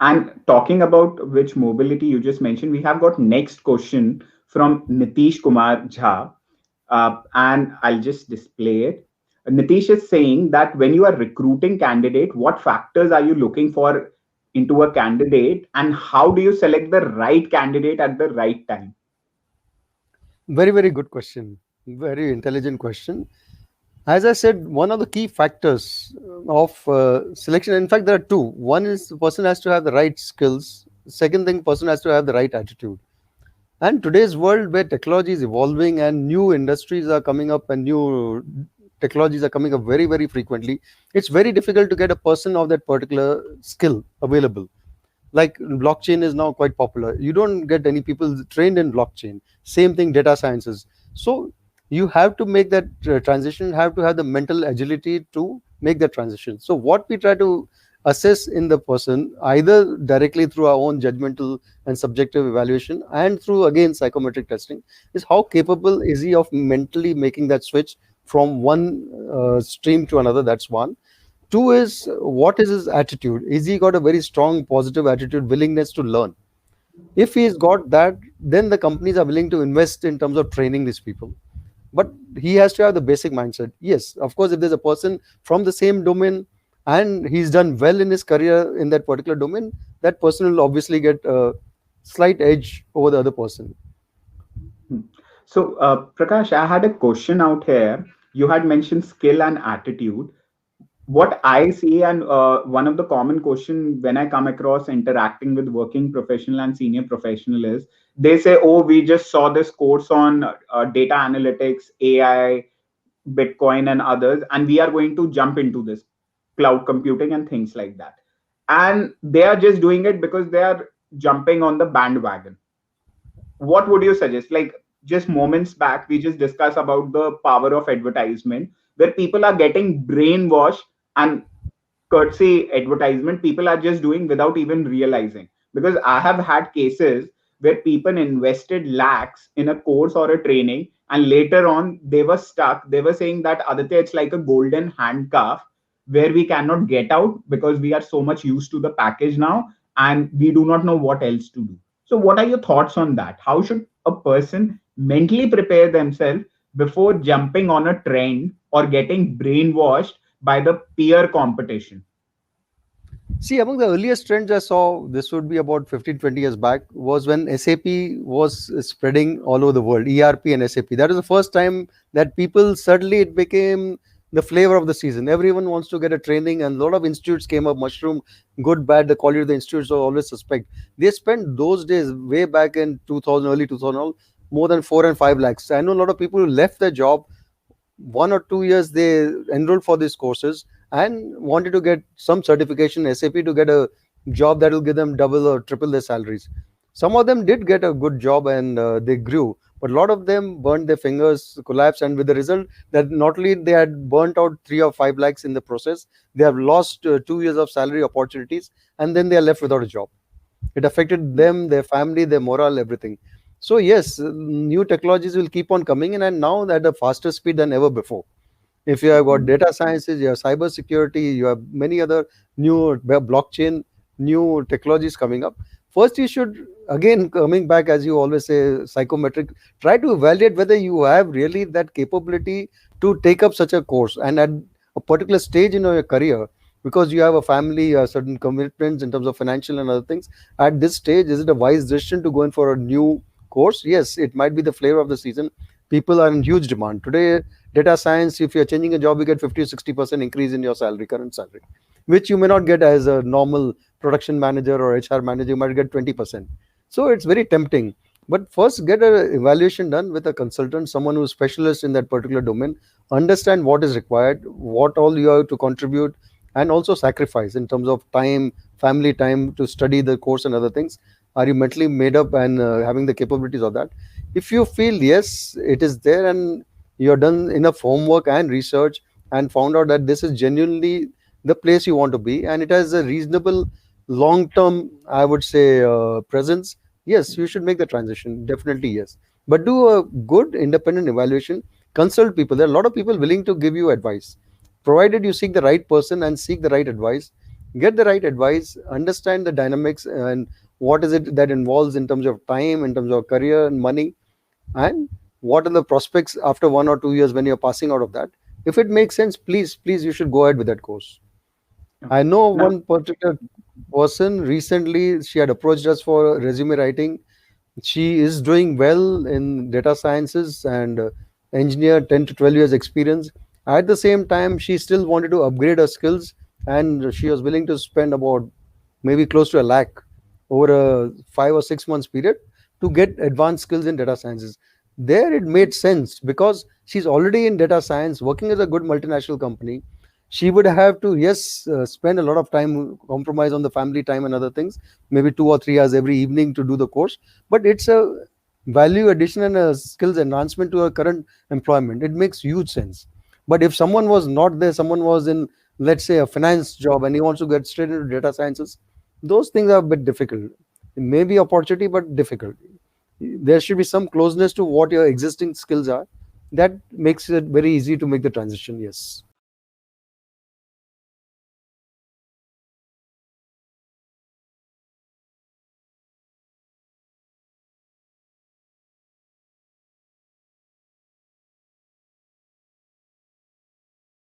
And talking about which mobility you just mentioned, we have got next question from Nitish Kumar Jha, and I'll just display it. Nitish is saying that when you are recruiting candidate, what factors are you looking for into a candidate, and how do you select the right candidate at the right time? Very, very good question. Very intelligent question. As I said, one of the key factors of selection, in fact, there are two. One is the person has to have the right skills. Second thing, person has to have the right attitude. And today's world where technology is evolving and new industries are coming up and new technologies are coming up very, very frequently, it's very difficult to get a person of that particular skill available. Like blockchain is now quite popular. You don't get any people trained in blockchain. Same thing, data sciences. So you have to make that transition, have to have the mental agility to make that transition. So what we try to assess in the person, either directly through our own judgmental and subjective evaluation and through again psychometric testing, is how capable is he of mentally making that switch from one stream to another. That's one. Two is, what is his attitude? Is he got a very strong positive attitude, willingness to learn? If he's got that, then the companies are willing to invest in terms of training these people. But he has to have the basic mindset. Yes, of course, if there's a person from the same domain and he's done well in his career in that particular domain, that person will obviously get a slight edge over the other person. Hmm. So, Prakash, I had a question out here. You had mentioned skill and attitude. What I see, and one of the common question when I come across interacting with working professional and senior professional is they say, "Oh, we just saw this course on data analytics, AI, Bitcoin, and others, and we are going to jump into this cloud computing and things like that." And they are just doing it because they are jumping on the bandwagon. What would you suggest? Like just moments back, we just discussed about the power of advertisement, where people are getting brainwashed, and courtesy advertisement people are just doing without even realizing. Because I have had cases where people invested lakhs in a course or a training, and later on they were stuck. They were saying that Aditya, it's like a golden handcuff where we cannot get out because we are so much used to the package now, and we do not know what else to do. So what are your thoughts on that? How should a person mentally prepare themselves before jumping on a trend or getting brainwashed by the peer competition? See, among the earliest trends I saw, this would be about 15, 20 years back, was when SAP was spreading all over the world, ERP and SAP. That was the first time that people, suddenly it became the flavor of the season. Everyone wants to get a training, and a lot of institutes came up, mushroom, good, bad, the quality of the institutes are always suspect. They spent those days, way back in 2000, early 2000, more than 4 and 5 lakhs. I know a lot of people who left their job 1 or 2 years, they enrolled for these courses and wanted to get some certification in SAP to get a job that will give them double or triple their salaries. Some of them did get a good job and they grew, but a lot of them burned their fingers, collapsed, and with the result that not only they had burnt out 3 or 5 lakhs in the process, they have lost 2 years of salary opportunities, and then they are left without a job. It affected them, their family, their morale, everything. So yes, new technologies will keep on coming in, and now at a faster speed than ever before. If you have got data sciences, you have cyber security, you have many other new blockchain, new technologies coming up. First, you should, again, coming back, as you always say, psychometric, try to evaluate whether you have really that capability to take up such a course. And at a particular stage in your career, because you have a family, certain commitments in terms of financial and other things, at this stage, is it a wise decision to go in for a new course? Yes, it might be the flavor of the season. People are in huge demand today. Data science, if you're changing a job, you get 50 to 60% increase in your salary, current salary, which you may not get as a normal production manager or HR manager. You might get 20%. So it's very tempting. But first, get an evaluation done with a consultant, someone who's specialist in that particular domain, understand what is required, what all you have to contribute, and also sacrifice in terms of time, family time to study the course and other things. Are you mentally made up and having the capabilities of that? If you feel yes, it is there, and you have done enough homework and research and found out that this is genuinely the place you want to be, and it has a reasonable long term, I would say, presence, yes, you should make the transition, definitely yes. But do a good independent evaluation, consult people. There are a lot of people willing to give you advice, provided you seek the right person and seek the right advice. get the right advice, understand the dynamics and what is it that involves in terms of time, in terms of career and money, and what are the prospects after 1 or 2 years when you're passing out of that. If it makes sense, please, you should go ahead with that course. I Okay. know Now, one particular person recently, she had approached us for resume writing. She is doing well in data sciences and engineer 10 to 12 years experience. At the same time, she still wanted to upgrade her skills, and she was willing to spend about maybe close to a lakh over a 5 or 6 months period to get advanced skills in data sciences. There it made sense because she's already in data science, working as a good multinational company. She would have to, yes, spend a lot of time, compromise on the family time and other things, maybe 2 or 3 hours every evening to do the course, but it's a value addition and a skills enhancement to her current employment. It makes huge sense. But if someone was not there, someone was in, let's say, a finance job and he wants to get straight into data sciences, those things are a bit difficult. Maybe opportunity, but difficult. There should be some closeness to what your existing skills are. That makes it very easy to make the transition. Yes.